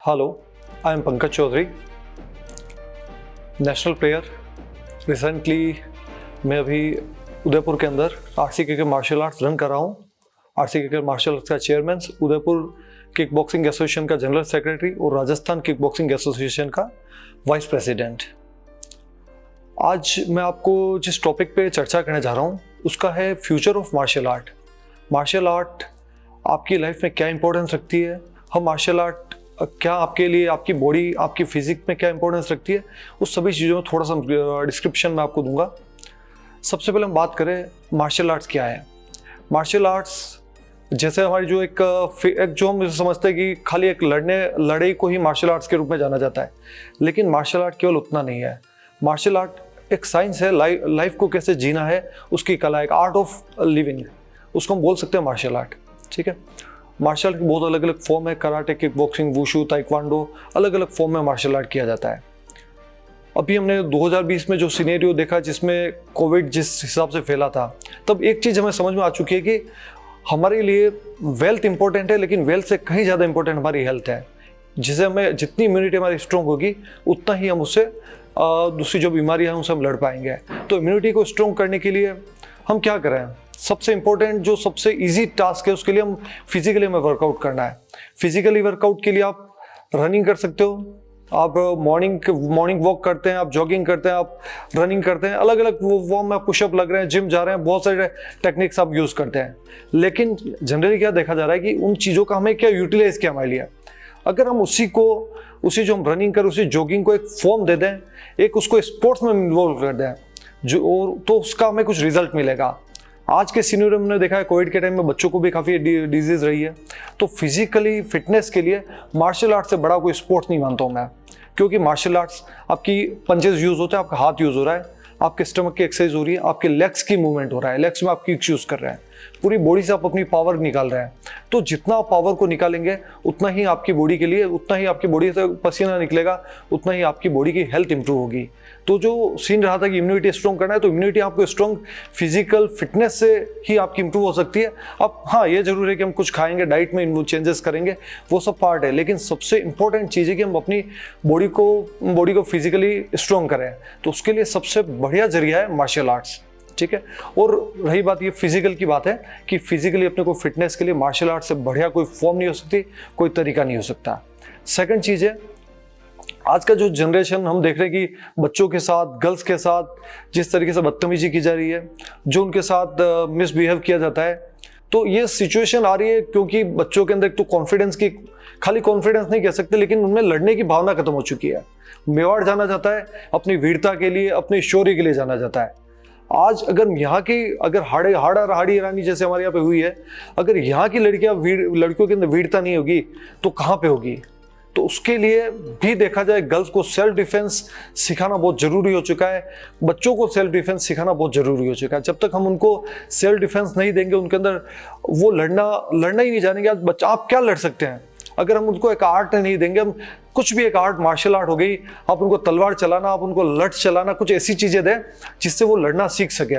Hello, I am Pankaj Chaudhary, national player. Recently मैं अभी उदयपुर के अंदर आरसीके के मार्शल आर्ट्स रन कर रहा हूँ। आरसीके के मार्शल आर्ट्स का chairman, Udaipur kick boxing association का जनरल सेक्रेटरी और राजस्थान किक बॉक्सिंग एसोसिएशन का वाइस प्रेसिडेंट। आज मैं आपको जिस टॉपिक पे चर्चा करने जा रहा हूँ उसका है future of martial art. Martial art आपकी लाइफ में क्या इंपॉर्टेंस रखती है, हम मार्शल आर्ट क्या आपके लिए, आपकी बॉडी, आपकी फिजिक में क्या इंपॉर्टेंस रखती है, उस सभी चीज़ों में थोड़ा सा डिस्क्रिप्शन मैं आपको दूंगा। सबसे पहले हम बात करें मार्शल आर्ट्स क्या है। मार्शल आर्ट्स जैसे हमारी जो एक जो हम समझते हैं कि खाली एक लड़ाई को ही मार्शल आर्ट्स के रूप में जाना जाता है, लेकिन मार्शल आर्ट केवल उतना नहीं है। मार्शल आर्ट एक साइंस है, लाइफ को कैसे जीना है उसकी कला, एक आर्ट ऑफ लिविंग, उसको हम बोल सकते हैं मार्शल आर्ट। ठीक है, मार्शल आर्ट की बहुत अलग अलग फॉर्म है, karate, kick boxing, wushu, taekwondo, अलग अलग फॉर्म में मार्शल आर्ट किया जाता है। अभी हमने 2020 में जो सिनेरियो देखा जिसमें कोविड जिस हिसाब से फैला था, तब एक चीज़ हमें समझ में आ चुकी है कि हमारे लिए वेल्थ इंपॉर्टेंट है, लेकिन वेल्थ से कहीं ज़्यादा इंपॉर्टेंट हमारी हेल्थ है। जिसे हमें जितनी इम्यूनिटी हमारी स्ट्रॉन्ग होगी उतना ही हम उससे दूसरी जो बीमारियाँ हैं उनसे हम लड़ पाएंगे। तो इम्यूनिटी को स्ट्रॉन्ग करने के लिए हम क्या करें? सबसे इंपॉर्टेंट जो सबसे इजी टास्क है उसके लिए हम फिजिकली हमें वर्कआउट करना है। फिजिकली वर्कआउट के लिए आप रनिंग कर सकते हो, आप मॉर्निंग वॉक करते हैं, आप जॉगिंग करते हैं, आप रनिंग करते हैं, अलग अलग फॉर्म में पुशअप लग रहे हैं, जिम जा रहे हैं, बहुत सारे टेक्निक्स आप यूज़ करते हैं। लेकिन जनरली क्या देखा जा रहा है कि उन चीज़ों का हमें क्या यूटिलाइज किया हमारे लिए। अगर हम उसी जो हम रनिंग कर, उसी जॉगिंग को एक फॉर्म दे दें, एक उसको स्पोर्ट्स में इन्वॉल्व कर दें, तो उसका हमें कुछ रिजल्ट मिलेगा। आज के सीनियर में हमने देखा है कोविड के टाइम में बच्चों को भी काफ़ी डिजीज़ रही है। तो फिजिकली फिटनेस के लिए मार्शल आर्ट से बड़ा कोई स्पोर्ट्स नहीं मानता हूँ मैं, क्योंकि मार्शल आर्ट्स आपकी पंचेस यूज़ होते हैं, आपका हाथ यूज़ हो रहा है, आपके स्टमक की एक्सरसाइज हो रही है, आपके लेग्स की मूवमेंट हो रहा है, लेग्स में आप किक्स यूज़ कर रहे हैं, पूरी बॉडी से आप अपनी पावर निकाल रहे हैं। तो जितना आप पावर को निकालेंगे उतना ही आपकी बॉडी के लिए, उतना ही आपकी बॉडी से पसीना निकलेगा, उतना ही आपकी बॉडी की हेल्थ इंप्रूव होगी। तो जो सीन रहा था कि इम्यूनिटी स्ट्रॉन्ग करना है, तो इम्यूनिटी आपको स्ट्रॉन्ग फिजिकल फिटनेस से ही आपकी इंप्रूव हो सकती है। अब हाँ, ये जरूर है कि हम कुछ खाएंगे, डाइट में चेंजेस करेंगे, वो सब पार्ट है, लेकिन सबसे इंपॉर्टेंट चीज़ है कि हम अपनी बॉडी को फिजिकली स्ट्रॉन्ग करें। तो उसके लिए सबसे बढ़िया जरिया है मार्शल आर्ट्स। ठीक है, और रही बात ये फिजिकल की बात है कि फिजिकली अपने को फिटनेस के लिए मार्शल आर्ट से बढ़िया कोई फॉर्म नहीं हो सकती, कोई तरीका नहीं हो सकता। सेकंड चीज़ है, आज का जो जनरेशन हम देख रहे हैं कि बच्चों के साथ, गर्ल्स के साथ जिस तरीके से बदतमीजी की जा रही है, जो उनके साथ मिसबिहेव किया जाता है, तो ये सिचुएशन आ रही है क्योंकि बच्चों के अंदर एक तो कॉन्फिडेंस की, खाली कॉन्फिडेंस नहीं कह सकते, लेकिन उनमें लड़ने की भावना खत्म हो चुकी है। मेवाड़ जाना जाता है अपनी वीरता के लिए, अपनी शौर्य के लिए जाना जाता है। आज अगर हाड़ी रानी जैसे हमारे यहाँ पे हुई है, अगर यहाँ की लड़कियों के अंदर वीरता नहीं होगी तो कहाँ पे होगी? तो उसके लिए भी देखा जाए, गर्ल्स को सेल्फ डिफेंस सिखाना बहुत जरूरी हो चुका है, बच्चों को सेल्फ डिफेंस सिखाना बहुत जरूरी हो चुका है। जब तक हम उनको सेल्फ डिफेंस नहीं देंगे, उनके अंदर वो लड़ना ही नहीं जानेंगे। आज बच्चा, आप क्या लड़ सकते हैं अगर हम उनको एक आर्ट नहीं देंगे? हम कुछ भी, एक आर्ट, मार्शल आर्ट हो गई, आप उनको तलवार चलाना, आप उनको लठ चलाना, कुछ ऐसी चीजें दें जिससे वो लड़ना सीख सके।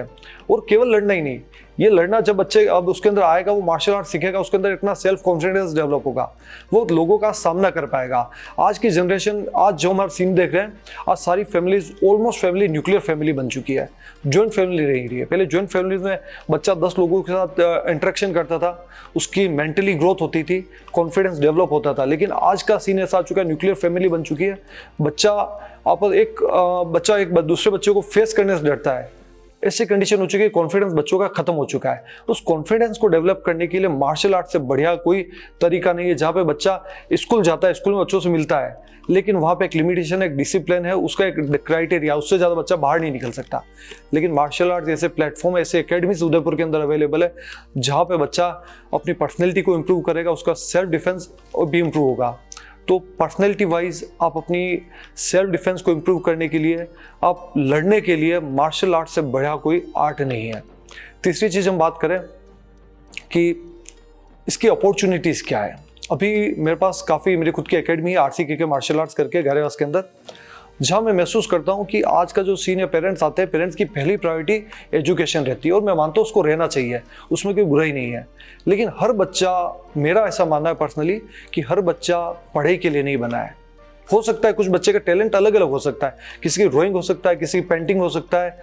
और केवल लड़ना ही नहीं, ये लड़ना जब बच्चे अब उसके अंदर आएगा, वो मार्शल आर्ट सीखेगा, उसके अंदर इतना सेल्फ कॉन्फिडेंस डेवलप होगा, वो लोगों का सामना कर पाएगा। आज की जनरेशन, आज जो हमारा सीन देख रहे हैं, आज सारी families, almost family nuclear family बन चुकी है, जॉइंट फैमिली रही है। पहले जॉइंट फैमिलीज में बच्चा 10 लोगों के साथ इंटरेक्शन करता था, उसकी मेंटली ग्रोथ होती थी, कॉन्फिडेंस डेवलप होता था। लेकिन आज का सीन ऐसा आ चुका है, न्यूक्लियर फैमिली बन चुकी है, बच्चा एक दूसरे बच्चे को फेस करने से डरता है। ऐसी कंडीशन हो चुकी है, कॉन्फिडेंस बच्चों का खत्म हो चुका है। उस कॉन्फिडेंस को डेवलप करने के लिए मार्शल आर्ट से बढ़िया कोई तरीका नहीं है। जहाँ पे बच्चा स्कूल जाता है, स्कूल में बच्चों से मिलता है, लेकिन वहाँ पे एक लिमिटेशन, एक डिसिप्लिन है, उसका एक क्राइटेरिया, उससे ज़्यादा बच्चा बाहर नहीं निकल सकता। लेकिन मार्शल आर्ट जैसे प्लेटफॉर्म, ऐसे एकेडमीज उदयपुर के अंदर अवेलेबल है, जहाँ पे बच्चा अपनी पर्सनैलिटी को इम्प्रूव करेगा, उसका सेल्फ डिफेंस भी इम्प्रूव होगा। तो पर्सनैलिटी वाइज आप अपनी सेल्फ डिफेंस को इम्प्रूव करने के लिए, आप लड़ने के लिए, मार्शल आर्ट से बढ़िया कोई आर्ट नहीं है। तीसरी चीज़ हम बात करें कि इसकी अपॉर्चुनिटीज़ क्या है। अभी मेरे पास मेरी खुद की एकेडमी है, आरसीके के मार्शल आर्ट्स करके, गैरेवास के अंदर। जहाँ मैं महसूस करता हूँ कि आज का जो सीनियर पेरेंट्स आते हैं, पेरेंट्स की पहली प्रायोरिटी एजुकेशन रहती है और मैं मानता हूँ उसको रहना चाहिए, उसमें कोई बुराई नहीं है। लेकिन हर बच्चा, मेरा ऐसा मानना है पर्सनली कि हर बच्चा पढ़ाई के लिए नहीं बना है। हो सकता है कुछ बच्चे का टैलेंट अलग अलग हो सकता है, किसी की ड्राइंग हो सकता है, किसी की पेंटिंग हो सकता है,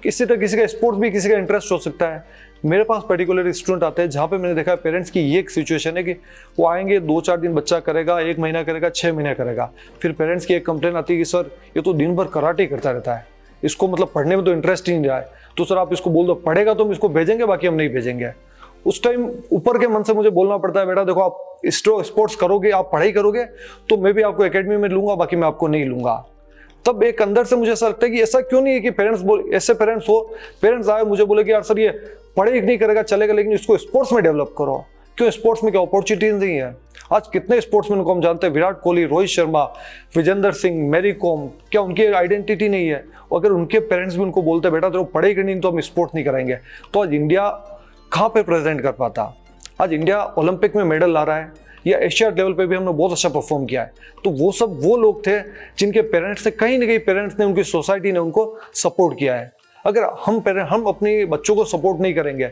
इसी तरह किसी का स्पोर्ट्स भी, किसी का इंटरेस्ट हो सकता है। मेरे पास पर्टिकुलर स्टूडेंट आते हैं जहाँ पे मैंने देखा है पेरेंट्स की ये एक सिचुएशन है कि वो आएंगे 2-4 दिन बच्चा करेगा, 1 महीना करेगा, 6 महीने करेगा, फिर पेरेंट्स की एक कंप्लेन आती है कि सर ये तो दिन भर कराटे करता रहता है, इसको मतलब पढ़ने में तो इंटरेस्ट ही नहीं रहा है, तो सर आप इसको बोल दो पढ़ेगा तो हम इसको भेजेंगे, बाकी हम नहीं भेजेंगे। उस टाइम ऊपर के मन से मुझे बोलना पड़ता है, बेटा देखो आप स्पोर्ट्स करोगे, आप पढ़ाई करोगे तो मैं भी आपको एकेडमी में लूंगा, बाकी मैं आपको नहीं लूंगा। तब एक अंदर से मुझे ऐसा लगता है कि ऐसा क्यों नहीं है कि ऐसे पेरेंट्स आए मुझे बोले कि यार सर ये पढ़ाई नहीं करेगा चलेगा, लेकिन इसको स्पोर्ट्स में डेवलप करो। क्यों? स्पोर्ट्स में क्या अपॉर्चुनिटीज नहीं है? आज कितने स्पोर्ट्समैन को हम जानते हैं, विराट कोहली, रोहित शर्मा, विजेंदर सिंह, मैरी कॉम, क्या उनकी आइडेंटिटी नहीं है? अगर उनके पेरेंट्स भी उनको बोलते बेटा तेरे को पढ़ाई करनी नहीं तो हम स्पोर्ट्स नहीं कराएंगे, तो आज इंडिया कहाँ पे प्रेजेंट कर पाता? आज इंडिया ओलंपिक में मेडल ला रहा है, या एशिया लेवल पे भी हमने बहुत अच्छा परफॉर्म किया है। तो वो सब वो लोग थे जिनके पेरेंट्स से कहीं ना कहीं पेरेंट्स ने, उनकी सोसाइटी ने उनको सपोर्ट किया है। अगर हम अपने बच्चों को सपोर्ट नहीं करेंगे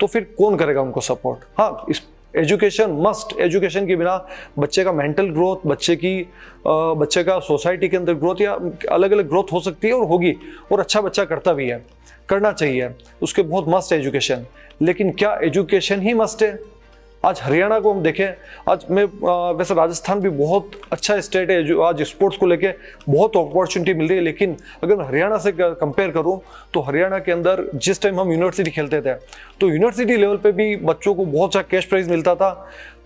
तो फिर कौन करेगा उनको सपोर्ट? हाँ, इस एजुकेशन मस्ट, एजुकेशन के बिना बच्चे का मेंटल ग्रोथ, बच्चे का सोसाइटी के अंदर ग्रोथ या अलग अलग ग्रोथ हो सकती है और होगी, और अच्छा बच्चा करता भी है, करना चाहिए, उसके बहुत मस्ट है एजुकेशन। लेकिन क्या एजुकेशन ही मस्ट है? आज हरियाणा को हम देखें, आज मैं वैसे राजस्थान भी बहुत अच्छा स्टेट है जो आज स्पोर्ट्स को लेके बहुत अपॉर्चुनिटी मिल रही है, लेकिन अगर मैं हरियाणा से कंपेयर करूं तो हरियाणा के अंदर जिस टाइम हम यूनिवर्सिटी खेलते थे तो यूनिवर्सिटी लेवल पे भी बच्चों को बहुत सा कैश प्राइज मिलता था।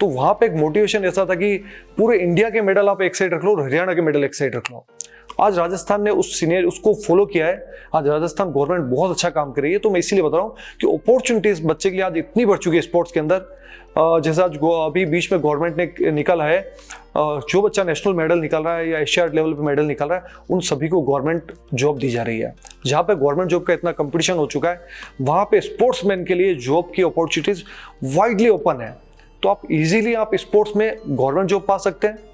तो वहाँ पे एक मोटिवेशन ऐसा था कि पूरे इंडिया के मेडल आप एक साइड रख लो और हरियाणा के मेडल एक साइड रख लो। आज राजस्थान ने उसको फॉलो किया है, आज राजस्थान गवर्नमेंट बहुत अच्छा काम कर रही है। तो मैं इसीलिए बता रहा हूँ कि अपॉर्चुनिटीज बच्चे के लिए आज इतनी बढ़ चुकी है स्पोर्ट्स के अंदर। जैसा आज अभी बीच में गवर्नमेंट ने निकाला है, जो बच्चा नेशनल मेडल निकाल रहा है या एशिया लेवल पे मेडल निकाल रहा है, उन सभी को गवर्नमेंट जॉब दी जा रही है। जहाँ पे गवर्नमेंट जॉब का इतना कंपटीशन हो चुका है, वहाँ पे स्पोर्ट्समैन के लिए जॉब की अपॉर्चुनिटीज वाइडली ओपन है। तो आप इजीली आप स्पोर्ट्स में गवर्नमेंट जॉब पा सकते हैं।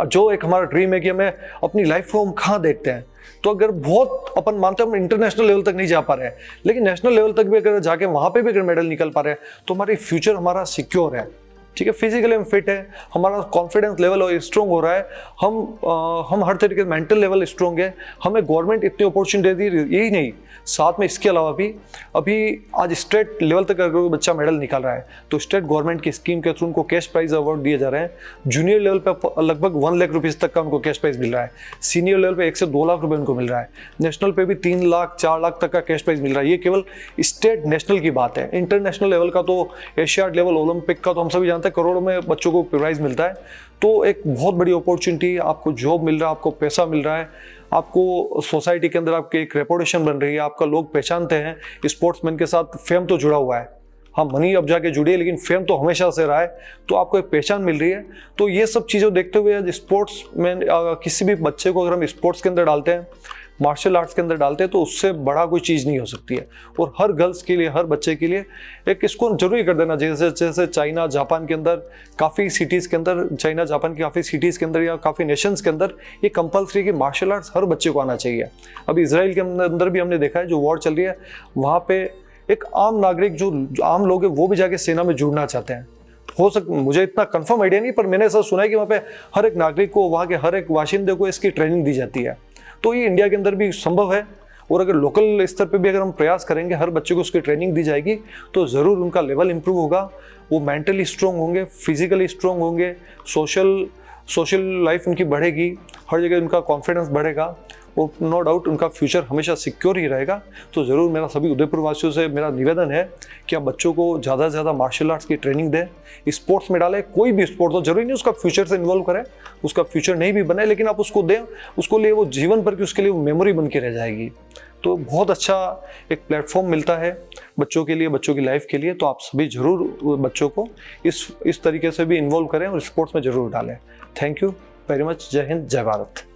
जो एक हमारा ड्रीम है कि हमें अपनी लाइफ को हम कहाँ देखते हैं, तो अगर बहुत अपन मानते हैं हम इंटरनेशनल लेवल तक नहीं जा पा रहे हैं, लेकिन नेशनल लेवल तक भी अगर जाके वहाँ पे भी अगर मेडल निकल पा रहे हैं तो हमारी फ्यूचर हमारा सिक्योर है। ठीक है, फिजिकली हम फिट है, हमारा कॉन्फिडेंस लेवल स्ट्रॉन्ग हो रहा है, हम हर तरीके से मेंटल लेवल स्ट्रॉन्ग है। हमें गवर्नमेंट इतनी अपॉर्चुनिटी दे दी, यही नहीं, साथ में इसके अलावा भी अभी आज स्टेट लेवल तक अगर कोई बच्चा मेडल निकाल रहा है तो स्टेट गवर्नमेंट की स्कीम के थ्रू उनको कैश प्राइज अवार्ड दिए जा रहे हैं। जूनियर लेवल पे लगभग 1 लाख रुपीज़ तक का उनको कैश प्राइज मिल रहा है, सीनियर लेवल पे 1 से 2 लाख रुपए उनको मिल रहा है, नेशनल पे भी 3 लाख 4 लाख तक का कैश प्राइज मिल रहा है। ये केवल स्टेट नेशनल की बात है। इंटरनेशनल लेवल का तो एशियाड लेवल, ओलंपिक का तो हम सभी जानते हैं करोड़ों में बच्चों को प्राइज मिलता है। तो एक बहुत बड़ी अपॉर्चुनिटी, आपको जॉब मिल रहा है, आपको पैसा मिल रहा है, आपको सोसाइटी के अंदर आपकी एक रेपुटेशन बन रही है, आपका लोग पहचानते हैं। स्पोर्ट्समैन के साथ फेम तो जुड़ा हुआ है, हाँ मनी अब जाके जुड़ी है, लेकिन फेम तो हमेशा से रहा है, तो आपको एक पहचान मिल रही है। तो ये सब चीज़ें देखते हुए आज स्पोर्ट्समैन, किसी भी बच्चे को अगर हम स्पोर्ट्स के अंदर डालते हैं, मार्शल आर्ट्स के अंदर डालते हैं, तो उससे बड़ा कोई चीज़ नहीं हो सकती है। और हर गर्ल्स के लिए, हर बच्चे के लिए एक इसको जरूरी कर देना, जैसे चाइना जापान के अंदर काफ़ी सिटीज़ के अंदर, चाइना जापान की काफ़ी सिटीज़ के अंदर या काफ़ी नेशंस के अंदर ये कंपलसरी कि मार्शल आर्ट्स हर बच्चे को आना चाहिए। अभी इसराइल के अंदर भी हमने देखा है, जो वॉर चल रही है वहाँ पे एक आम नागरिक, जो आम लोग हैं, वो भी जाके सेना में जुड़ना चाहते हैं। हो सकता, मुझे इतना कंफर्म आइडिया नहीं, पर मैंने ऐसा सुना है कि वहाँ पे हर एक नागरिक को, वहाँ के हर एक वाशिंदे को इसकी ट्रेनिंग दी जाती है। तो ये इंडिया के अंदर भी संभव है, और अगर लोकल स्तर पे भी अगर हम प्रयास करेंगे, हर बच्चे को उसकी ट्रेनिंग दी जाएगी, तो ज़रूर उनका लेवल इंप्रूव होगा, वो मेंटली स्ट्रॉन्ग होंगे, फिजिकली स्ट्रॉन्ग होंगे, सोशल लाइफ उनकी बढ़ेगी, हर जगह उनका कॉन्फिडेंस बढ़ेगा, और नो डाउट उनका फ्यूचर हमेशा सिक्योर ही रहेगा। तो ज़रूर मेरा सभी उदयपुर वासियों से मेरा निवेदन है कि आप बच्चों को ज़्यादा से ज़्यादा मार्शल आर्ट्स की ट्रेनिंग दें, स्पोर्ट्स में डालें, कोई भी स्पोर्ट्स हो, जरूरी नहीं उसका फ्यूचर से इन्वॉल्व करें, उसका फ्यूचर नहीं भी बने, लेकिन आप उसको दें, उसको लिए वो जीवन भर की उसके लिए वो मेमोरी बन के रह जाएगी। तो बहुत अच्छा एक प्लेटफॉर्म मिलता है बच्चों के लिए, बच्चों की लाइफ के लिए। तो आप सभी जरूर बच्चों को इस तरीके से भी इन्वॉल्व करें और स्पोर्ट्स में जरूर डालें। Thank you very much. जय हिंद, जय भारत।